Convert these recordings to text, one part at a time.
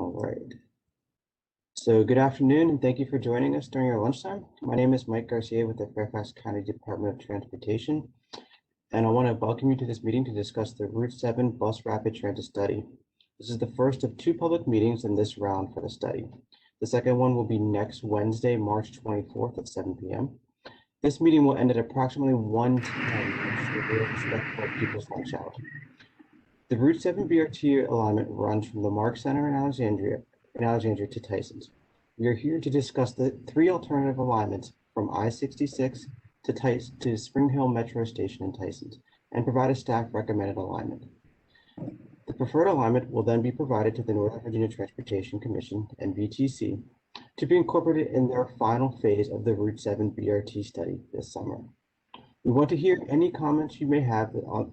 All right. So good afternoon, and thank you for joining us during your lunchtime. My name is Mike Garcia with the Fairfax County Department of Transportation, and I want to welcome you to this meeting to discuss the Route 7 Bus Rapid Transit Study. This is the first of two public meetings in this round for the study. The second one will be next Wednesday, March 24th at 7 p.m. This meeting will end at approximately 1:10, so we expect more people's lunch out. The Route 7 BRT alignment runs from the Mark Center in Alexandria to Tysons. We are here to discuss the three alternative alignments from I-66 to Spring Hill Metro Station in Tysons and provide a staff recommended alignment. The preferred alignment will then be provided to the Northern Virginia Transportation Commission, NVTC, to be incorporated in their final phase of the Route 7 BRT study this summer. We want to hear any comments you may have of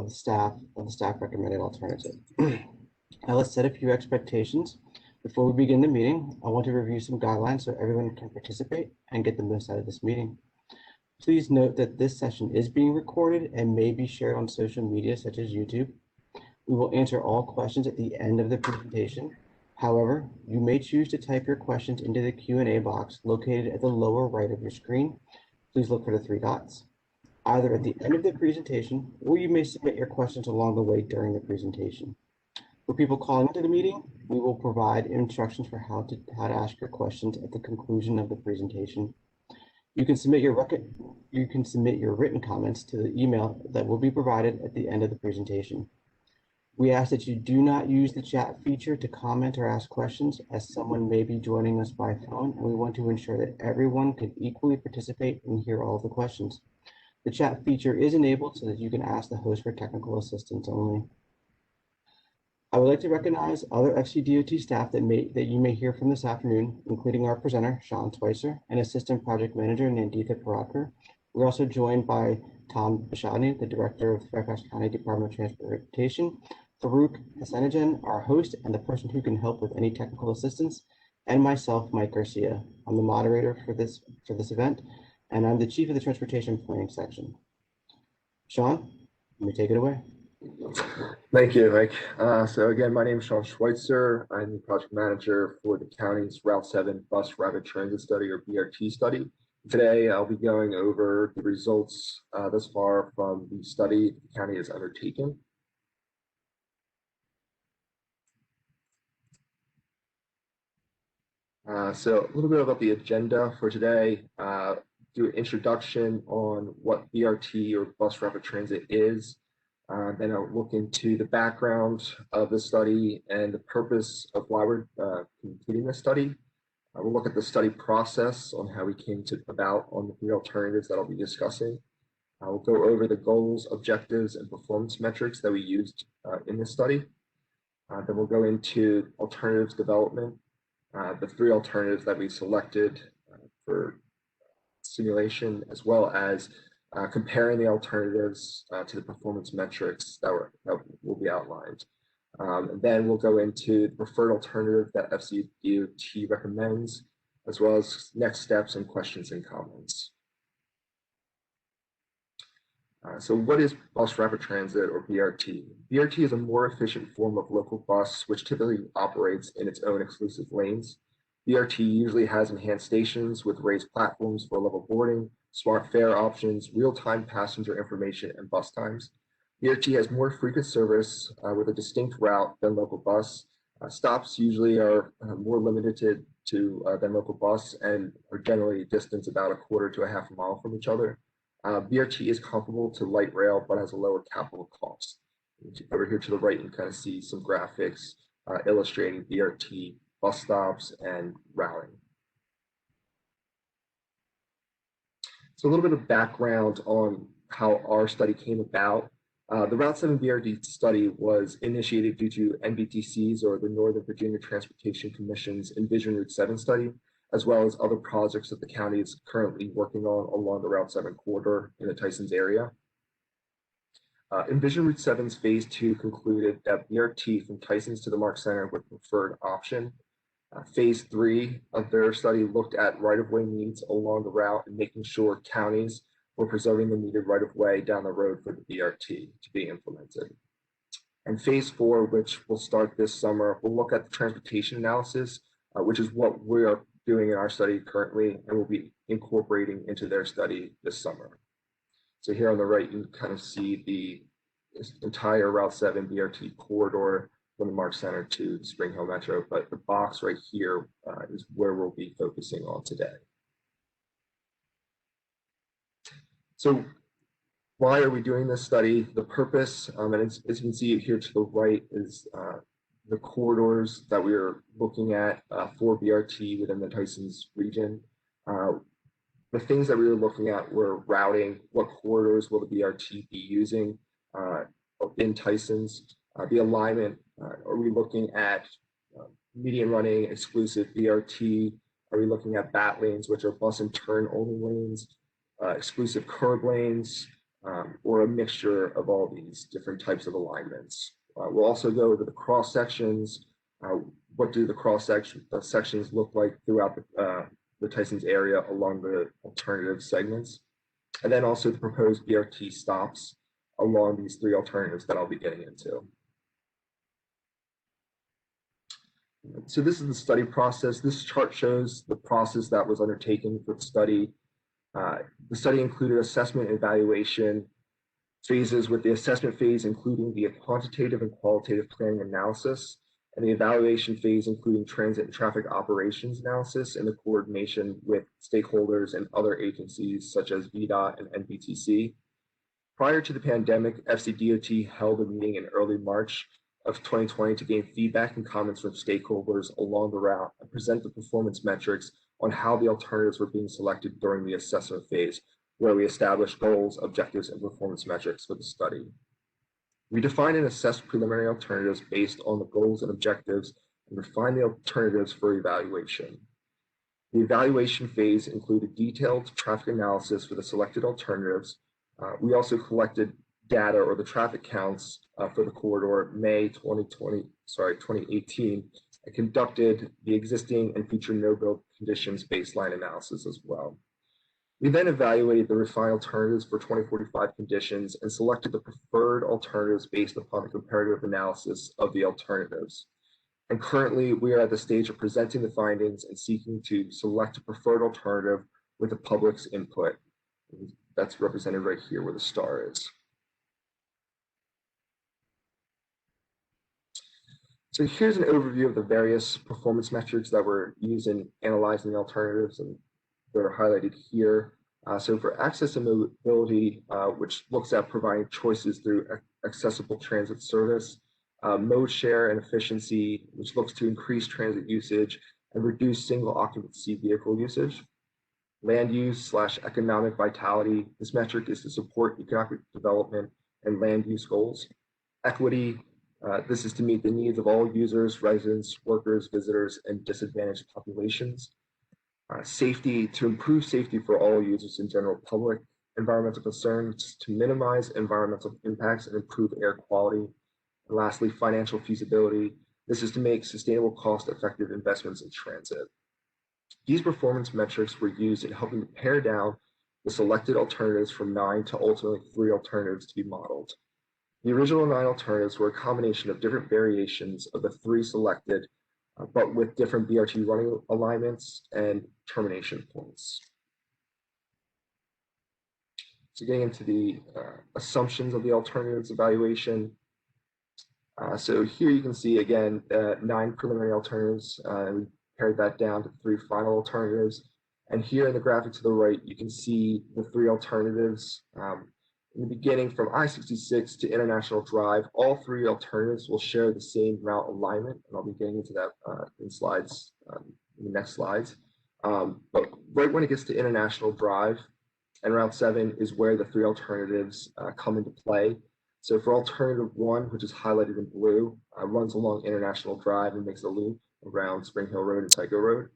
the staff recommended alternative. Now let's set a few expectations. Before we begin the meeting, I want to review some guidelines so everyone can participate and get the most out of this meeting. Please note that this session is being recorded and may be shared on social media such as YouTube. We will answer all questions at the end of the presentation. However, you may choose to type your questions into the Q&A box located at the lower right of your screen. Please look for the three dots, either at the end of the presentation, or you may submit your questions along the way during the presentation. For people calling into the meeting, we will provide instructions for how to ask your questions at the conclusion of the presentation. You can submit your written comments to the email that will be provided at the end of the presentation. We ask that you do not use the chat feature to comment or ask questions, as someone may be joining us by phone, and we want to ensure that everyone can equally participate and hear all of the questions. The chat feature is enabled so that you can ask the host for technical assistance only. I would like to recognize other FCDOT staff that you may hear from this afternoon, including our presenter, Sean Schweitzer, and Assistant Project Manager, Nandita Parakar. We're also joined by Tom Bashani, the Director of the Fairfax County Department of Transportation, Farouk Hasanajan, our host and the person who can help with any technical assistance, and myself, Mike Garcia. I'm the moderator for this event, and I'm the Chief of the Transportation Planning Section. Sean, let me take it away. Thank you, Mike. So again, my name is Sean Schweitzer. I'm the project manager for the county's Route 7 Bus Rapid Transit Study, or BRT study. Today, I'll be going over the results thus far from the study the county has undertaken. So a little bit about the agenda for today. Do an introduction on what BRT, or Bus Rapid Transit, is. Then I'll look into the background of the study and the purpose of why we're completing the study. We'll look at the study process on how we came about on the three alternatives that I'll be discussing. We'll go over the goals, objectives, and performance metrics that we used in this study. Then we'll go into alternatives development, the three alternatives that we selected for simulation, as well as comparing the alternatives to the performance metrics that will be outlined. And then we'll go into the preferred alternative that FCDOT recommends, as well as next steps and questions and comments. So what is Bus Rapid Transit, or BRT? BRT is a more efficient form of local bus, which typically operates in its own exclusive lanes. BRT usually has enhanced stations with raised platforms for level boarding, smart fare options, real-time passenger information, and bus times. BRT has more frequent service with a distinct route than local bus. Stops usually are more limited than local bus and are generally distance about a quarter to a half a mile from each other. BRT is comparable to light rail, but has a lower capital cost. Over here to the right, you can kind of see some graphics illustrating BRT bus stops and routing. So a little bit of background on how our study came about. The Route 7 BRT study was initiated due to NVTC's, or the Northern Virginia Transportation Commission's, Envision Route 7 study, as well as other projects that the county is currently working on along the Route 7 corridor in the Tysons area. Envision Route 7's Phase 2 concluded that BRT from Tysons to the Mark Center was the preferred option. Phase 3 of their study looked at right-of-way needs along the route and making sure counties were preserving the needed right-of-way down the road for the BRT to be implemented. And phase 4, which will start this summer, will look at the transportation analysis, which is what we are doing in our study currently, and we'll be incorporating into their study this summer. So here on the right, you can kind of see the entire Route 7 BRT corridor from the March Center to Spring Hill Metro, but the box right here is where we'll be focusing on today. So why are we doing this study? The purpose, and as you can see here to the right, is the corridors that we are looking at for BRT within the Tysons region. The things that we were looking at were routing, what corridors will the BRT be using in Tysons, the alignment, are we looking at median running exclusive BRT, are we looking at BAT lanes, which are bus and turn only lanes, exclusive curb lanes, or a mixture of all these different types of alignments. We'll also go over the cross sections. What do the cross sections look like throughout the Tysons area along the alternative segments? And then also the proposed BRT stops along these 3 alternatives that I'll be getting into. So this is the study process. This chart shows the process that was undertaken for the study. The study included assessment and evaluation phases, with the assessment phase including the quantitative and qualitative planning analysis, and the evaluation phase including transit and traffic operations analysis and the coordination with stakeholders and other agencies such as VDOT and NBTC. Prior to the pandemic, FCDOT held a meeting in early March of 2020 to gain feedback and comments from stakeholders along the route and present the performance metrics on how the alternatives were being selected during the assessment phase, where we established goals, objectives, and performance metrics for the study. We defined and assessed preliminary alternatives based on the goals and objectives and refined the alternatives for evaluation. The evaluation phase included detailed traffic analysis for the selected alternatives. We also collected data, or the traffic counts, for the corridor May 2018, and conducted the existing and future no-build conditions baseline analysis as well. We then evaluated the refined alternatives for 2045 conditions and selected the preferred alternatives based upon the comparative analysis of the alternatives. And currently, we are at the stage of presenting the findings and seeking to select a preferred alternative with the public's input. That's represented right here where the star is. So here's an overview of the various performance metrics that were used in analyzing the alternatives, and they're highlighted here. So for access and mobility, which looks at providing choices through accessible transit service, mode share and efficiency, which looks to increase transit usage and reduce single occupancy vehicle usage. Land use / economic vitality, this metric is to support economic development and land use goals. Equity, this is to meet the needs of all users, residents, workers, visitors, and disadvantaged populations. Safety, to improve safety for all users and general public. Environmental concerns, to minimize environmental impacts and improve air quality. And lastly, financial feasibility. This is to make sustainable, cost-effective investments in transit. These performance metrics were used in helping to pare down the selected alternatives from 9 to ultimately 3 alternatives to be modeled. The original 9 alternatives were a combination of different variations of the 3 selected, but with different BRT running alignments and termination points. So getting into the assumptions of the alternatives evaluation. So here you can see again 9 preliminary alternatives, and we pared that down to 3 final alternatives. And here in the graphic to the right, you can see the 3 alternatives. In the beginning, from I-66 to International Drive, all 3 alternatives will share the same route alignment, and I'll be getting into that in slides, in the next slides. But right when it gets to International Drive and Route 7 is where the 3 alternatives come into play. So for alternative 1, which is highlighted in blue, runs along International Drive and makes a loop around Spring Hill Road and Tycho Road.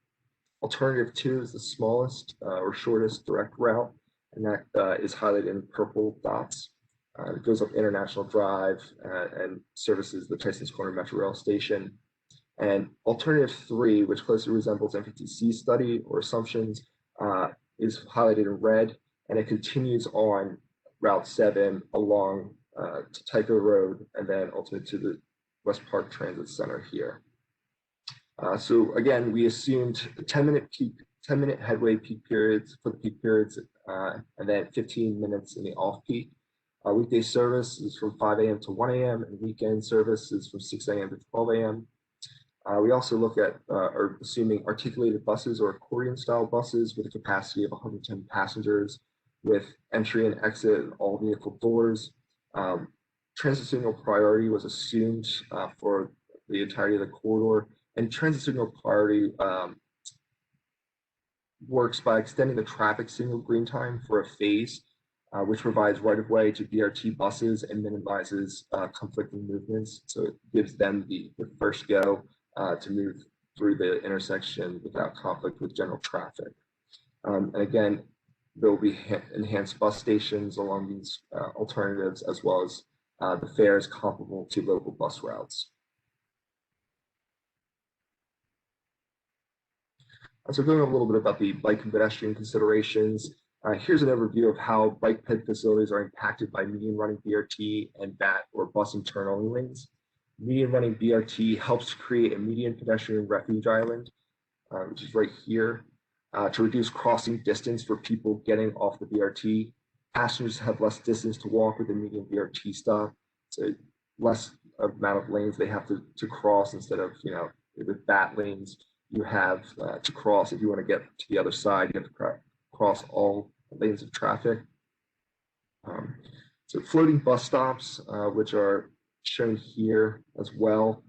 Alternative 2 is the smallest or shortest direct route, and that is highlighted in purple dots. It goes up International Drive and services the Tysons Corner Metro Rail Station. And alternative 3, which closely resembles MPTC study or assumptions, is highlighted in red, and it continues on Route 7 along to Tycho Road, and then ultimately to the West Park Transit Center here. So again, we assumed 10-minute headway peak periods for the peak periods, and then 15 minutes in the off-peak. Weekday service is from 5 a.m. to 1 a.m. and weekend service is from 6 a.m. to 12 a.m. We also look at or assuming articulated buses or accordion style buses with a capacity of 110 passengers with entry and exit in all vehicle doors. Transit signal priority was assumed for the entirety of the corridor, and transit signal priority works by extending the traffic signal green time for a phase, which provides right-of-way to BRT buses and minimizes conflicting movements. So it gives them the first go to move through the intersection without conflict with general traffic. And again, there will be enhanced bus stations along these alternatives, as well as the fares comparable to local bus routes. So going a little bit about the bike and pedestrian considerations. Here's an overview of how bike ped facilities are impacted by median running BRT and BAT or bus and turn only lanes. Median running BRT helps to create a median pedestrian refuge island, which is right here, to reduce crossing distance for people getting off the BRT. Passengers have less distance to walk with the median BRT stop, so less amount of lanes they have to cross instead of, with BAT lanes, you have to cross. If you want to get to the other side, you have to cross all lanes of traffic. So floating bus stops, which are shown here as well,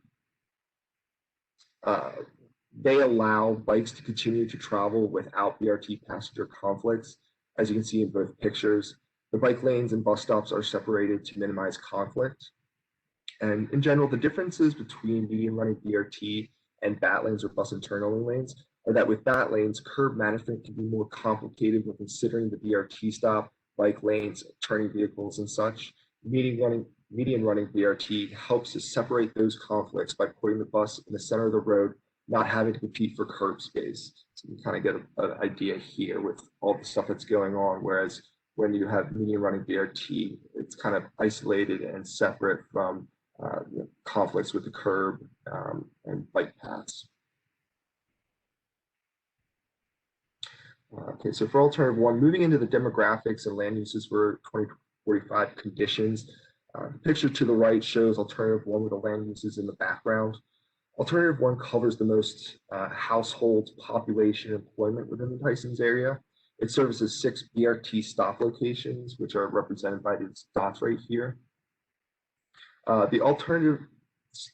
they allow bikes to continue to travel without BRT passenger conflicts. As you can see in both pictures, the bike lanes and bus stops are separated to minimize conflict. And in general, the differences between median running BRT and BAT lanes or bus and turn only lanes are that with BAT lanes, curb management can be more complicated when considering the BRT stop, bike lanes, turning vehicles, and such. Median running BRT helps to separate those conflicts by putting the bus in the center of the road, not having to compete for curb space. So you kind of get an idea here with all the stuff that's going on, whereas when you have median running BRT, it's kind of isolated and separate from conflicts with the curb and bike paths. Okay, so for alternative one, moving into the demographics and land uses for 2045 conditions, the picture to the right shows alternative one with the land uses in the background. Alternative one covers the most household population employment within the Tysons area. It services 6 BRT stop locations, which are represented by these dots right here. The alternative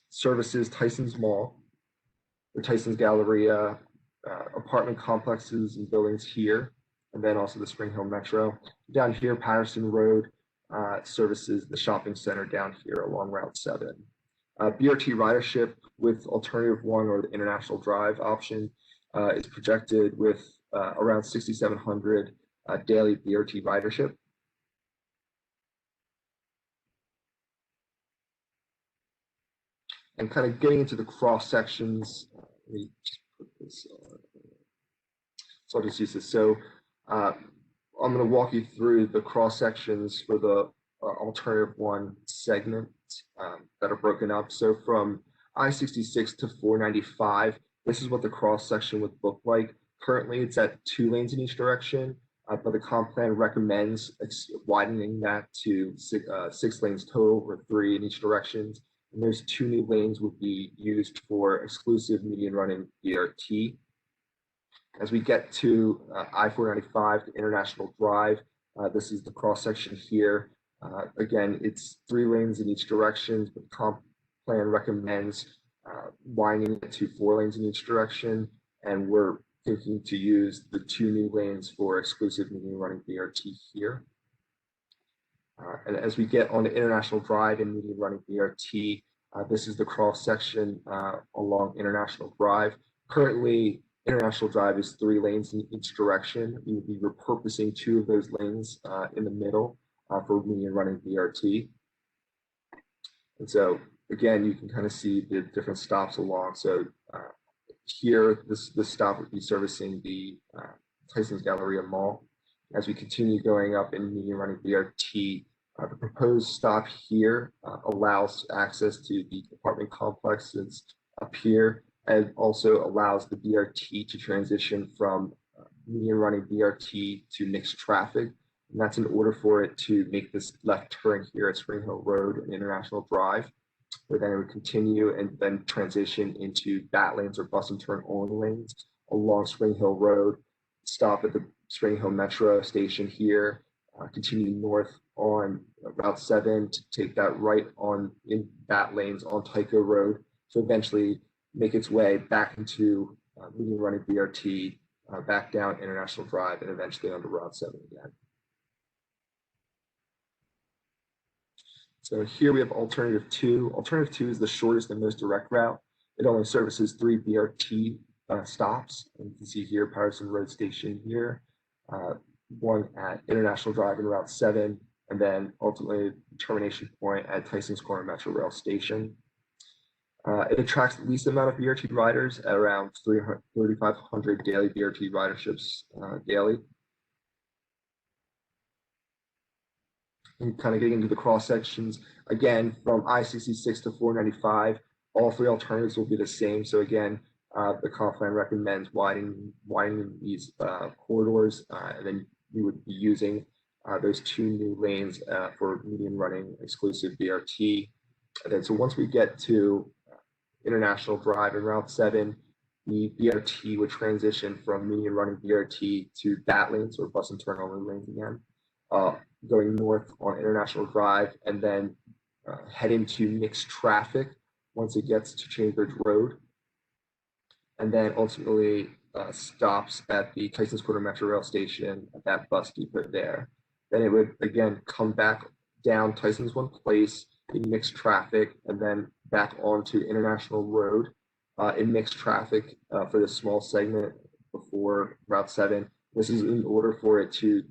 services Tysons Mall, the Tysons Galleria, apartment complexes and buildings here, and then also the Spring Hill Metro. Down here, Patterson Road services the shopping center down here along Route 7. BRT ridership with alternative one or the International Drive option is projected with around 6,700 daily BRT ridership. And kind of getting into the cross sections, let me just put this on. So I'll just use this. So I'm going to walk you through the cross sections for the alternative one segment that are broken up. So from I-66 to 495, this is what the cross section would look like. Currently, it's at 2 lanes in each direction, but the comp plan recommends widening that to 6 lanes total, or 3 in each direction. And those 2 new lanes would be used for exclusive median running BRT. As we get to I-495 to International Drive, this is the cross section here. Again, it's 3 lanes in each direction, but the comp plan recommends widening it to 4 lanes in each direction, and we're thinking to use the 2 new lanes for exclusive median running BRT here. And as we get on the International Drive and median running BRT, this is the cross section along International Drive. Currently, International Drive is 3 lanes in each direction. We will be repurposing 2 of those lanes in the middle for median running BRT. And so again, you can kind of see the different stops along. So here, this stop would be servicing the Tysons Galleria Mall. As we continue going up in median running BRT, The proposed stop here allows access to the apartment complexes up here, and also allows the BRT to transition from median running BRT to mixed traffic. And that's in order for it to make this left turn here at Spring Hill Road and International Drive, where then it would continue and then transition into bat lanes or bus and turn only lanes along Spring Hill Road, stop at the Spring Hill Metro station here, continue north on Route 7 to take that right on in bat lanes on Tycho Road to eventually make its way back into median running BRT, back down International Drive, and eventually onto Route 7 again. So here we have alternative 2. Alternative 2 is the shortest and most direct route. It only services 3 BRT stops. And you can see here Patterson Road Station here, one at International Drive and Route 7, and then ultimately termination point at Tyson's Corner Metro Rail Station. It attracts the least amount of BRT riders at around 3,500 daily BRT riderships daily. And kind of getting into the cross sections, again, from I-66 to 495, all 3 alternatives will be the same. So again, the comp plan recommends widening these corridors, and then we would be using those 2 new lanes for median running exclusive BRT. And then so once we get to International Drive and Route 7, the BRT would transition from median running BRT to bat lanes or bus and turn only lanes again, going north on International Drive, and then head into mixed traffic once it gets to Chambers Road, and then ultimately stops at the Tyson's Corner Metro Rail Station at that bus depot there. Then it would again come back down Tyson's One Place in mixed traffic, and then back onto International Road in mixed traffic for this small segment before Route 7. This is in order for it to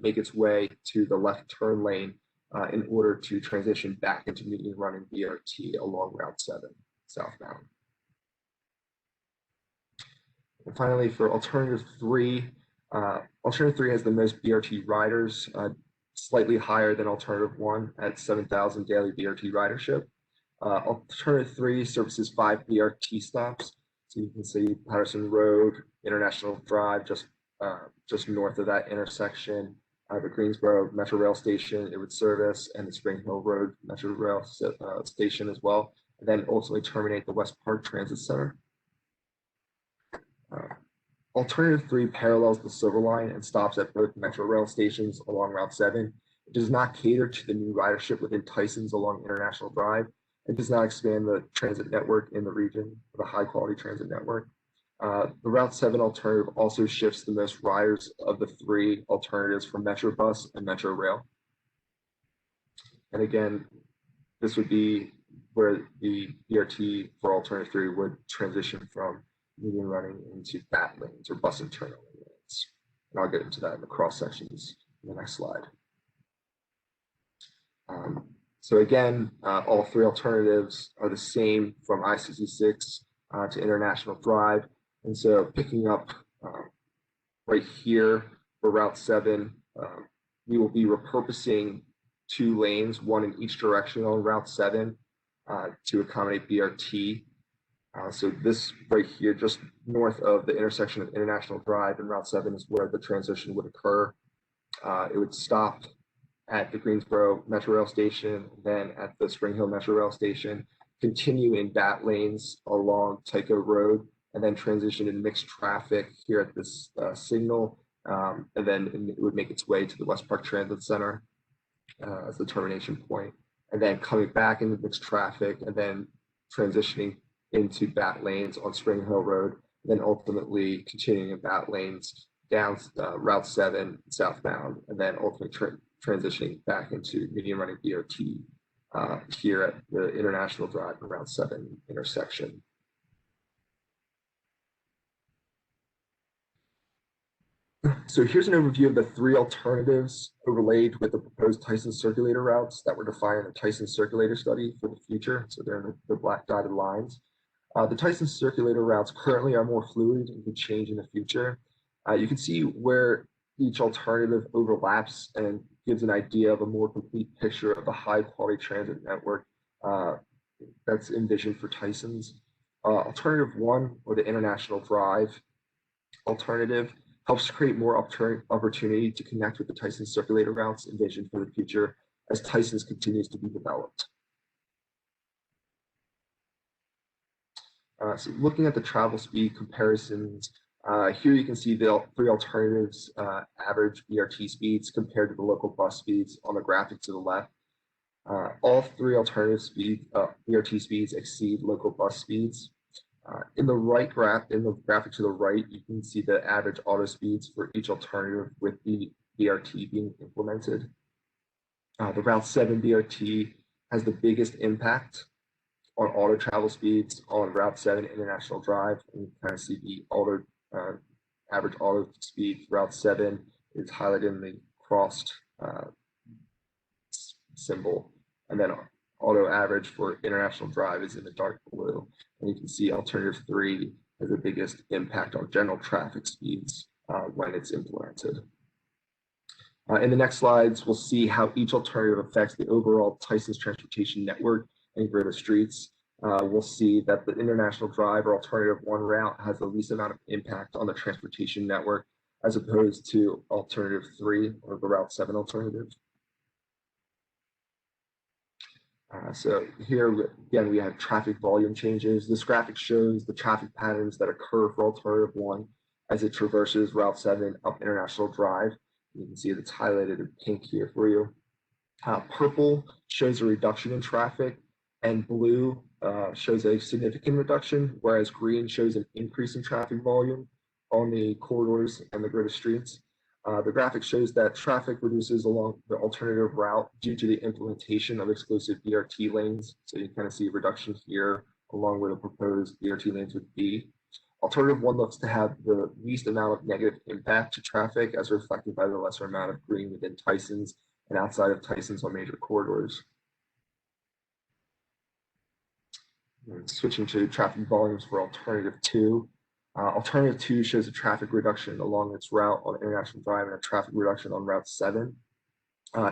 make its way to the left turn lane in order to transition back into median running BRT along Route 7 southbound. And finally, for alternative 3, alternative 3 has the most BRT riders, slightly higher than alternative 1 at 7,000 daily BRT ridership. Alternative 3 services 5 BRT stops. So you can see Patterson Road, International Drive, just north of that intersection, the Greensboro Metro Rail Station it would service, and the Spring Hill Road Metro Rail Station as well, and then ultimately terminate the West Park Transit Center. Alternative 3 parallels the Silver Line and stops at both Metro Rail stations along Route 7. It does not cater to the new ridership within Tyson's along International Drive. It does not expand the transit network in the region, the high quality transit network. The Route 7 alternative also shifts the most riders of the 3 alternatives from Metro Bus and Metro Rail. And again, this would be where the BRT for alternative 3 would transition from median running into bat lanes or bus and turn only lanes. And I'll get into that in the cross sections in the next slide. So again, all 3 alternatives are the same from I-66 to International Drive. And so picking up right here for Route 7, we will be repurposing 2 lanes, one in each direction on Route 7 to accommodate BRT. So this right here, just north of the intersection of International Drive and Route 7 is where the transition would occur. It would stop at the Greensboro Metro Rail Station, then at the Spring Hill Metro Rail Station, continue in bat lanes along Tycho Road, and then transition in mixed traffic here at this signal, and then it would make its way to the West Park Transit Center as the termination point, and then coming back into mixed traffic, and then transitioning into bat lanes on Spring Hill Road, and then ultimately continuing in bat lanes down Route 7 southbound, and then ultimately transitioning back into median running BRT here at the International Drive and Route 7 intersection. So here's an overview of the 3 alternatives overlaid with the proposed Tyson circulator routes that were defined in the Tyson circulator study for the future. So they're in the black dotted lines. The Tyson circulator routes currently are more fluid and can change in the future. You can see where each alternative overlaps and gives an idea of a more complete picture of the high quality transit network that's envisioned for Tysons. Alternative 1, or the International Drive alternative, helps create more opportunity to connect with the Tysons circulator routes envisioned for the future as Tysons continues to be developed. So looking at the travel speed comparisons, here you can see the 3 alternatives average BRT speeds compared to the local bus speeds on the graphic to the left. All 3 alternative BRT speeds exceed local bus speeds. In the graphic to the right, you can see the average auto speeds for each alternative with the BRT being implemented. The Route 7 BRT has the biggest impact on auto travel speeds on Route 7 International Drive. And you kind of see the average auto speed for Route 7 is highlighted in the crossed symbol. And then auto average for International Drive is in the dark blue. And you can see alternative 3 has the biggest impact on general traffic speeds when it's implemented. In the next slides, we'll see how each alternative affects the overall Tysons transportation network and grid of streets. We'll see that the International Drive or alternative 1 route has the least amount of impact on the transportation network as opposed to alternative 3 or the Route 7 alternative. So here again, we have traffic volume changes. This graphic shows the traffic patterns that occur for alternative 1 as it traverses Route 7 up International Drive. You can see it's highlighted in pink here for you. Purple shows a reduction in traffic, and blue shows a significant reduction, whereas green shows an increase in traffic volume on the corridors and the grid of streets. The graphic shows that traffic reduces along the alternative route due to the implementation of exclusive BRT lanes. So you kind of see a reduction here along where the proposed BRT lanes would be. Alternative 1 looks to have the least amount of negative impact to traffic as reflected by the lesser amount of green within Tysons and outside of Tysons on major corridors. And switching to traffic volumes for alternative 2. Alternative 2 shows a traffic reduction along its route on International Drive and a traffic reduction on Route 7.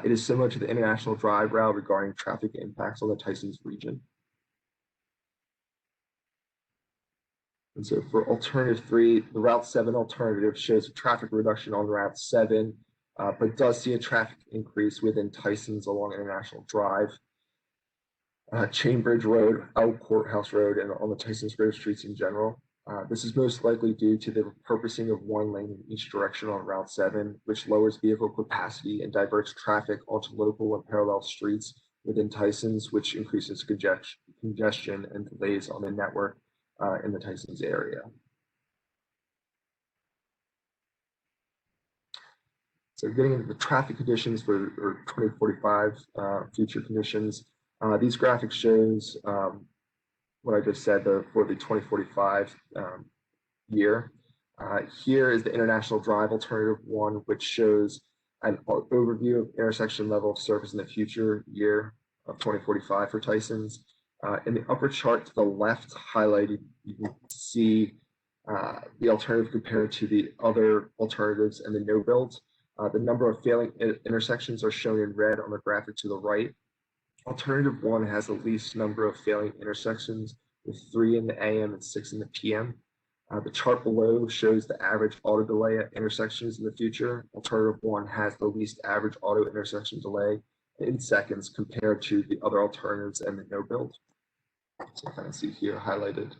It is similar to the International Drive route regarding traffic impacts on the Tysons region. And so for alternative 3, the Route 7 alternative shows a traffic reduction on Route 7, but does see a traffic increase within Tysons along International Drive, Chainbridge Road, Old Courthouse Road, and on the Tysons grid of streets in general. This is most likely due to the repurposing of 1 lane in each direction on Route 7, which lowers vehicle capacity and diverts traffic onto local and parallel streets within Tysons, which increases congestion and delays on the network in the Tysons area. So getting into the traffic conditions for 2045 future conditions, these graphics shows what I just said for the 2045 year. Here is the International Drive alternative 1, which shows an overview of intersection level service in the future year of 2045 for Tysons. In the upper chart to the left highlighted, you can see the alternative compared to the other alternatives and the no build. The number of failing intersections are shown in red on the graphic to the right. Alternative 1 has the least number of failing intersections with 3 in the AM and 6 in the PM. The chart below shows the average auto delay at intersections in the future. Alternative 1 has the least average auto intersection delay in seconds compared to the other alternatives and the no build. So you kind of see here highlighted.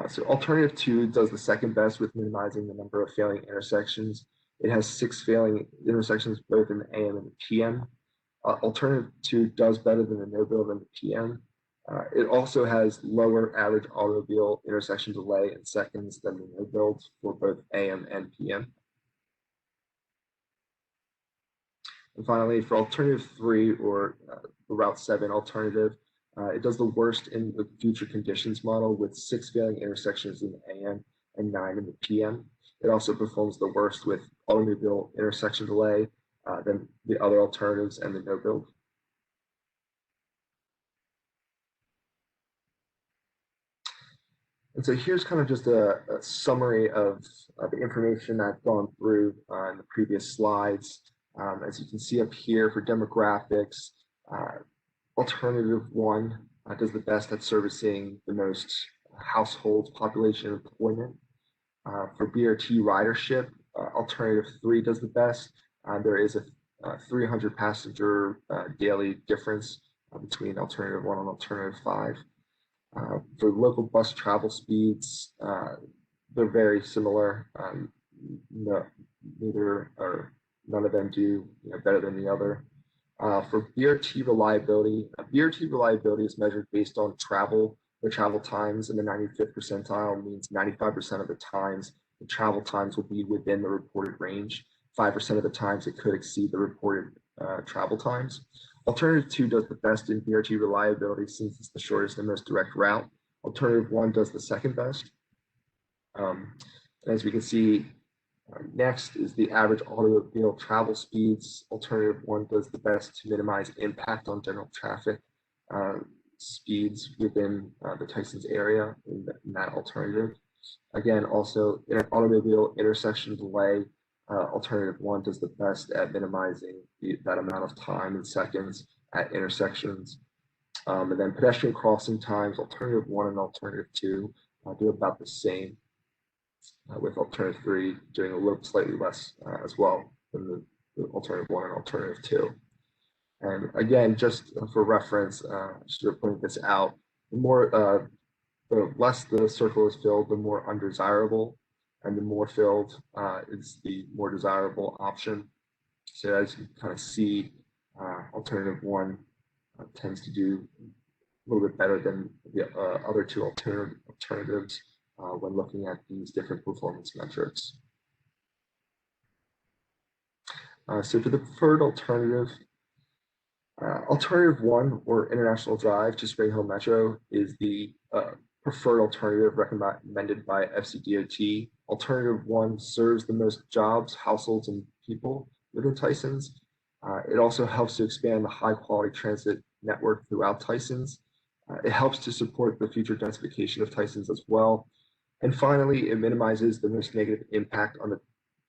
So alternative 2 does the second best with minimizing the number of failing intersections. It has 6 failing intersections both in the AM and the PM. Alternative 2 does better than the no build and the PM. It also has lower average automobile intersection delay in seconds than the no build for both AM and PM. And finally, for alternative 3 or the Route 7 alternative, it does the worst in the future conditions model with 6 failing intersections in the AM and 9 in the PM. It also performs the worst with automobile intersection delay than the other alternatives and the no build. And so here's kind of just a summary of the information I've gone through in the previous slides. As you can see up here for demographics, alternative one does the best at servicing the most households, population, and employment. For BRT ridership, alternative three does the best. There is a 300 passenger daily difference between alternative one and alternative five. For local bus travel speeds, they're very similar. No, neither or none of them do better than the other. For BRT reliability, BRT reliability is measured based on the travel times in the 95th percentile means 95% of the times the travel times will be within the reported range. 5% of the times it could exceed the reported travel times. Alternative two does the best in BRT reliability since it's the shortest and most direct route. Alternative one does the second best. As we can see, next is the average automobile travel speeds. Alternative one does the best to minimize impact on general traffic speeds within the Tysons area in that alternative. Again, also in an automobile intersection delay, alternative one does the best at minimizing that amount of time in seconds at intersections. And then pedestrian crossing times, alternative one and alternative two do about the same, with alternative three doing a little slightly less as well than the alternative one and alternative two. And again, just for reference, I should have pointed this out, the less the circle is filled, the more undesirable, and the more filled is the more desirable option. So as you kind of see, alternative one tends to do a little bit better than the other two alternatives when looking at these different performance metrics. So for the preferred alternative, alternative one, or International Drive to Spring Hill Metro, is the preferred alternative recommended by FCDOT. Alternative one serves the most jobs, households, and people within Tysons. It also helps to expand the high quality transit network throughout Tysons. It helps to support the future densification of Tysons as well. And finally, it minimizes the most negative impact on the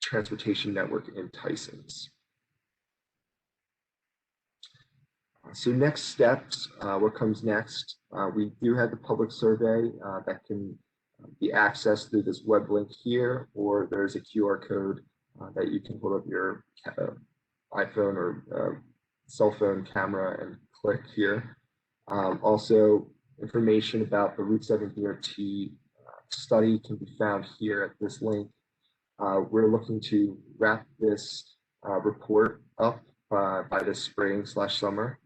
transportation network in Tysons. So next steps, what comes next? We do have the public survey that can be accessed through this web link here, or there's a QR code that you can pull up your iPhone or cell phone camera and click here. Also, information about the Route 7 BRT study can be found here at this link. We're looking to wrap this report up by this spring/summer.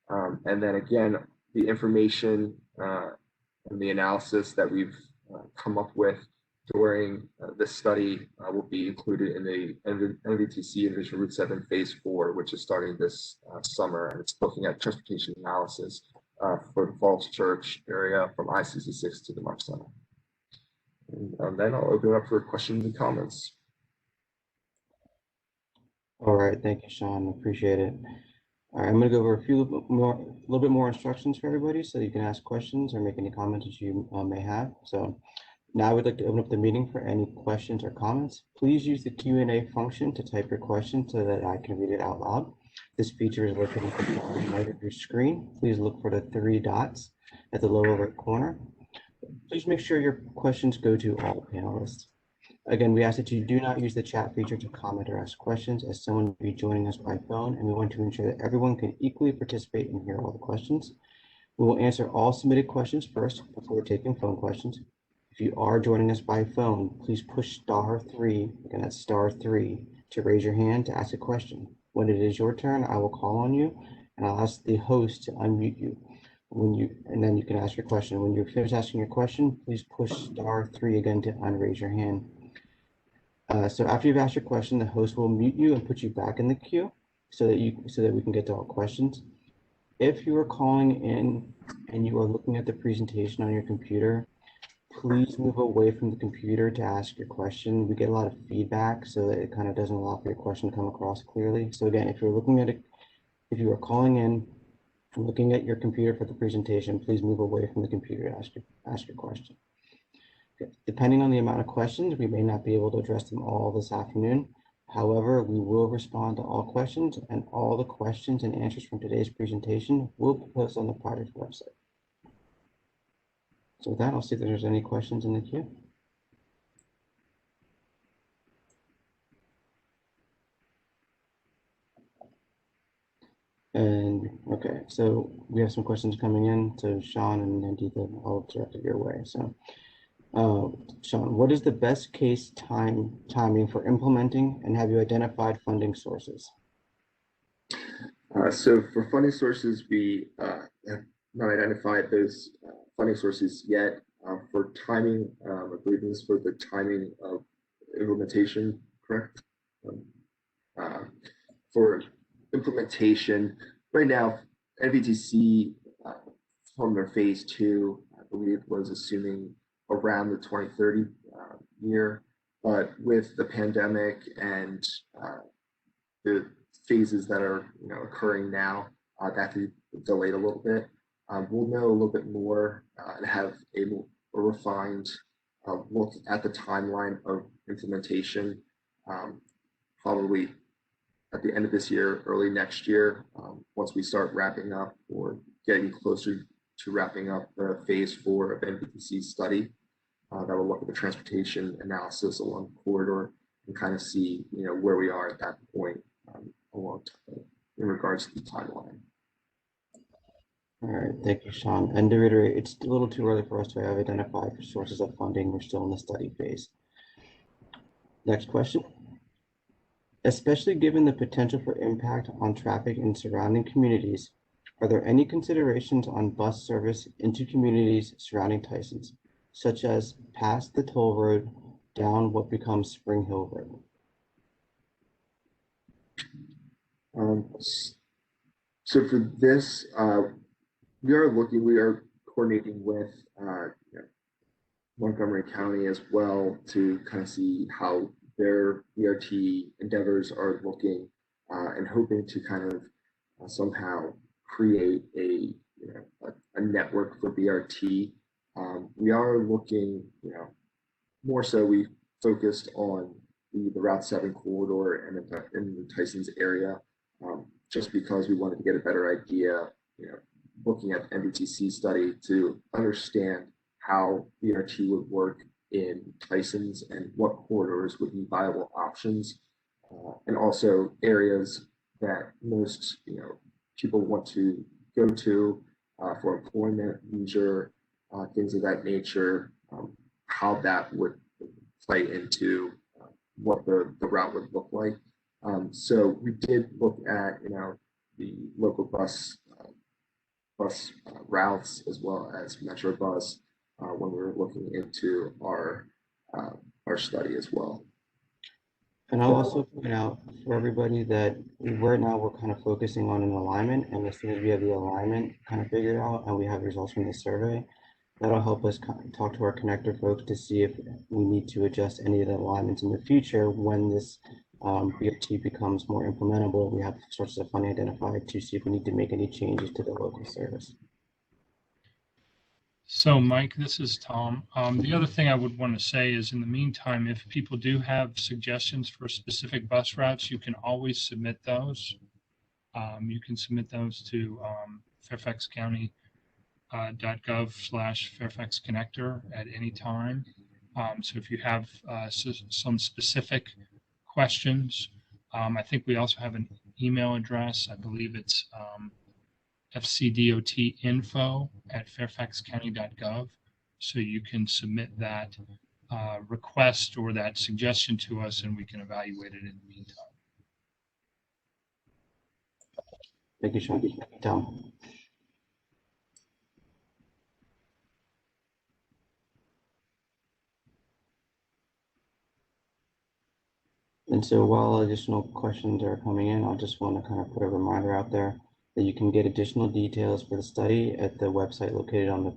And then again, the information and the analysis that we've come up with during this study will be included in the NVTC Envision Route 7 Phase 4, which is starting this summer, and it's looking at transportation analysis for the Falls Church area from I-66 to the March Center. And then I'll open it up for questions and comments. All right, thank you, Sean. Appreciate it. All right, I'm going to go over a little bit more instructions for everybody so you can ask questions or make any comments that you may have. So now I would like to open up the meeting for any questions or comments. Please use the Q&A function to type your question so that I can read it out loud. This feature is located at the bottom right of your screen. Please look for the three dots at the lower right corner. Please make sure your questions go to all panelists. Again, we ask that you do not use the chat feature to comment or ask questions, as someone will be joining us by phone, and we want to ensure that everyone can equally participate and hear all the questions. We will answer all submitted questions first before taking phone questions. If you are joining us by phone, please push *3, again that's *3, to raise your hand to ask a question. When it is your turn, I will call on you, and I'll ask the host to unmute you. And then you can ask your question. When you're finished asking your question, please push *3 again to unraise your hand. So after you've asked your question, the host will mute you and put you back in the queue so that we can get to all questions. If you are calling in and you are looking at the presentation on your computer, please move away from the computer to ask your question. We get a lot of feedback, so that it kind of doesn't allow for your question to come across clearly. So again, if you are calling in and looking at your computer for the presentation, please move away from the computer to ask your question. Depending on the amount of questions, we may not be able to address them all this afternoon. However, we will respond to all questions, and all the questions and answers from today's presentation will be posted on the project website. So with that, I'll see if there's any questions in the queue. And okay, so we have some questions coming in. So Sean and Nandita, I'll direct it your way. So Sean, what is the best case timing for implementing, and have you identified funding sources? So for funding sources, we have not identified those funding sources yet. For timing, I believe this is for the timing of implementation, correct? For implementation, right now, NVTC from their phase 2, I believe, was assuming around the 2030 year, but with the pandemic and the phases that are occurring now, that could be delayed a little bit. We'll know a little bit more and have a refined look at the timeline of implementation, probably at the end of this year, early next year, once we start wrapping up or getting closer to wrapping up the phase 4 of NVTC study. That will look at the transportation analysis along the corridor and kind of see where we are at that point in regards to the timeline. All right, thank you, Sean. And to reiterate, it's a little too early for us to have identified sources of funding. We're still in the study phase. Next question. Especially given the potential for impact on traffic in surrounding communities, are there any considerations on bus service into communities surrounding Tysons, such as past the toll road down what becomes Spring Hill Road? So for this, we are coordinating with Montgomery County as well to kind of see how their BRT endeavors are looking, and hoping to kind of somehow create a network for BRT. We are looking, more so we focused on the Route 7 corridor and in the Tysons area, just because we wanted to get a better idea, looking at the NVTC study to understand how BRT would work in Tysons and what corridors would be viable options, and also areas that most people want to go to for employment, leisure, things of that nature, how that would play into what the route would look like. So we did look at the local bus routes as well as Metro bus when we were looking into our study as well. And I'll also point out for everybody that we're kind of focusing on an alignment, and as soon as we have the alignment kind of figured out and we have results from the survey, that'll help us talk to our connector folks to see if we need to adjust any of the alignments in the future when this BRT becomes more implementable. We have sources of funding identified to see if we need to make any changes to the local service. So Mike, this is Tom. The other thing I would want to say is, in the meantime, if people do have suggestions for specific bus routes, you can always submit those. You can submit those to fairfaxcounty.gov/Fairfax Connector at any time. So if you have some specific questions, I think we also have an email address. I believe it's fcdotinfo@fairfaxcounty.gov. So you can submit that request or that suggestion to us, and we can evaluate it in the meantime. Thank you, Sean. Tom. And so while additional questions are coming in, I just want to kind of put a reminder out there that you can get additional details for the study at the website located on the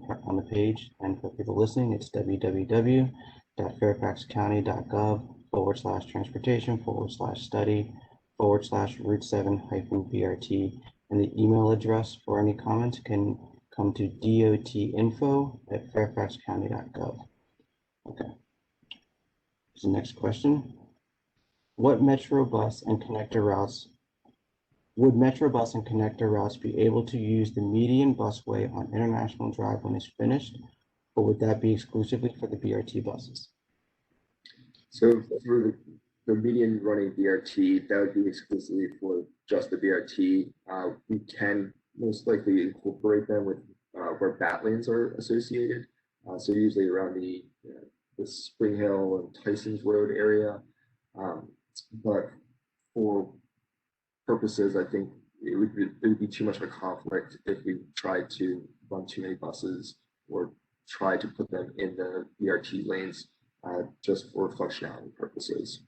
page. And for people listening, it's www.fairfaxcounty.gov/transportation/study/Route 7-BRT. And the email address for any comments can come to dotinfo@fairfaxcounty.gov. Okay. Here's the next question. What Metro bus and connector routes would Metro bus and connector routes be able to use the median busway on International Drive when it's finished, or would that be exclusively for the BRT buses? So for the median running BRT, that would be exclusively for just the BRT. We can most likely incorporate them with where bat lanes are associated. So usually around the Spring Hill and Tyson's Road area. But for purposes, I think it would be too much of a conflict if we tried to run too many buses or try to put them in the BRT lanes just for functionality purposes.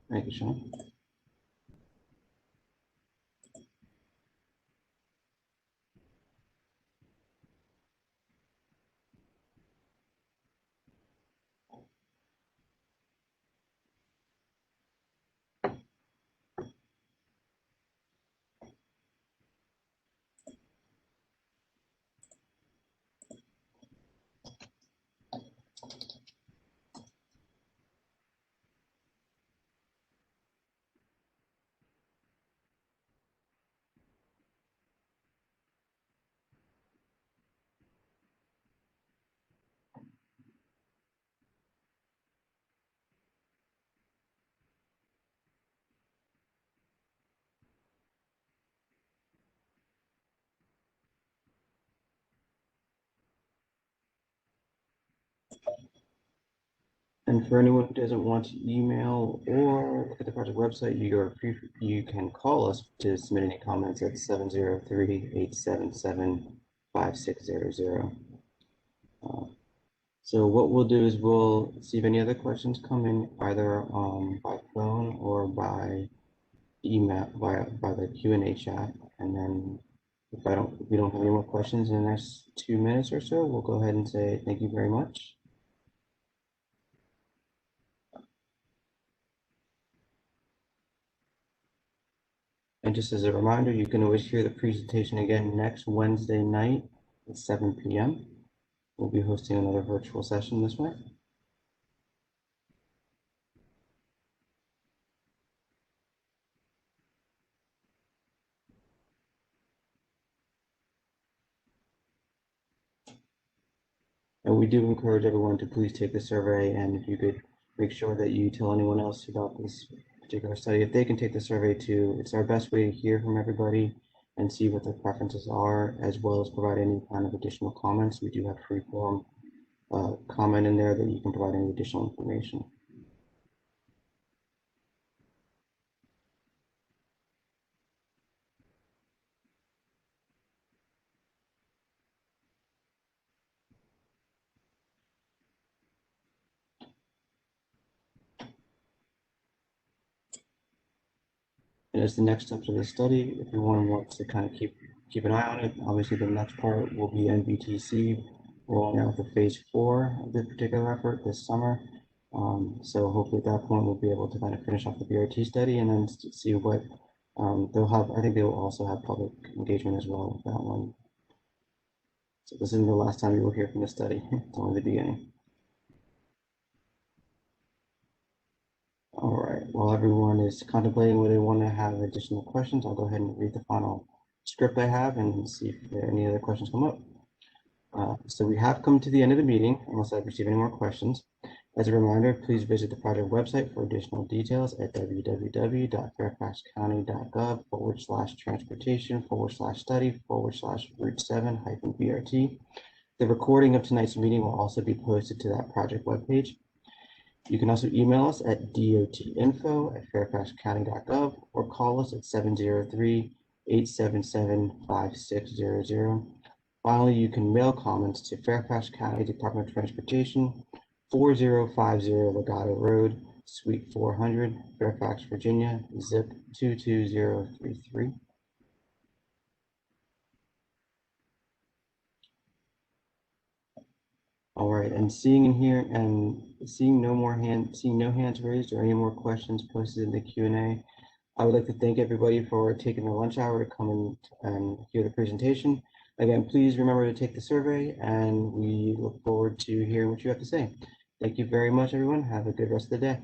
Thank you, Sean. And for anyone who doesn't want to email or look at the project website, you can call us to submit any comments at 703-877-5600. So what we'll do is we'll see if any other questions come in either by phone or by email by the Q&A chat, and then if we don't have any more questions in the next 2 minutes or so, we'll go ahead and say thank you very much. And just as a reminder, you can always hear the presentation again next Wednesday night at 7 p.m. We'll be hosting another virtual session this way. And we do encourage everyone to please take the survey, and if you could make sure that you tell anyone else about this particular study, if they can take the survey too. It's our best way to hear from everybody and see what their preferences are, as well as provide any kind of additional comments. We do have free form comment in there that you can provide any additional information. And as the next steps of the study, if anyone wants to kind of keep an eye on it, obviously the next part will be NBTC rolling out the phase 4 of this particular effort this summer. So hopefully at that point we'll be able to kind of finish off the BRT study and then see what they'll have. I think they will also have public engagement as well with that one. So this isn't the last time you will hear from the study. It's only the beginning. All right, while everyone is contemplating whether they want to have additional questions, I'll go ahead and read the final script I have and see if there are any other questions come up. So we have come to the end of the meeting, unless I receive any more questions. As a reminder, please visit the project website for additional details at www.fairfaxcounty.gov/transportation/study/route7-BRT. The recording of tonight's meeting will also be posted to that project webpage. You can also email us at dotinfo@fairfaxcounty.gov or call us at 703-877-5600. Finally, you can mail comments to Fairfax County Department of Transportation, 4050 Legato Road, Suite 400, Fairfax, Virginia, zip 22033. All right, and seeing no hands raised or any more questions posted in the Q&A, I would like to thank everybody for taking the lunch hour to come in and hear the presentation. Again, please remember to take the survey, and we look forward to hearing what you have to say. Thank you very much, everyone. Have a good rest of the day.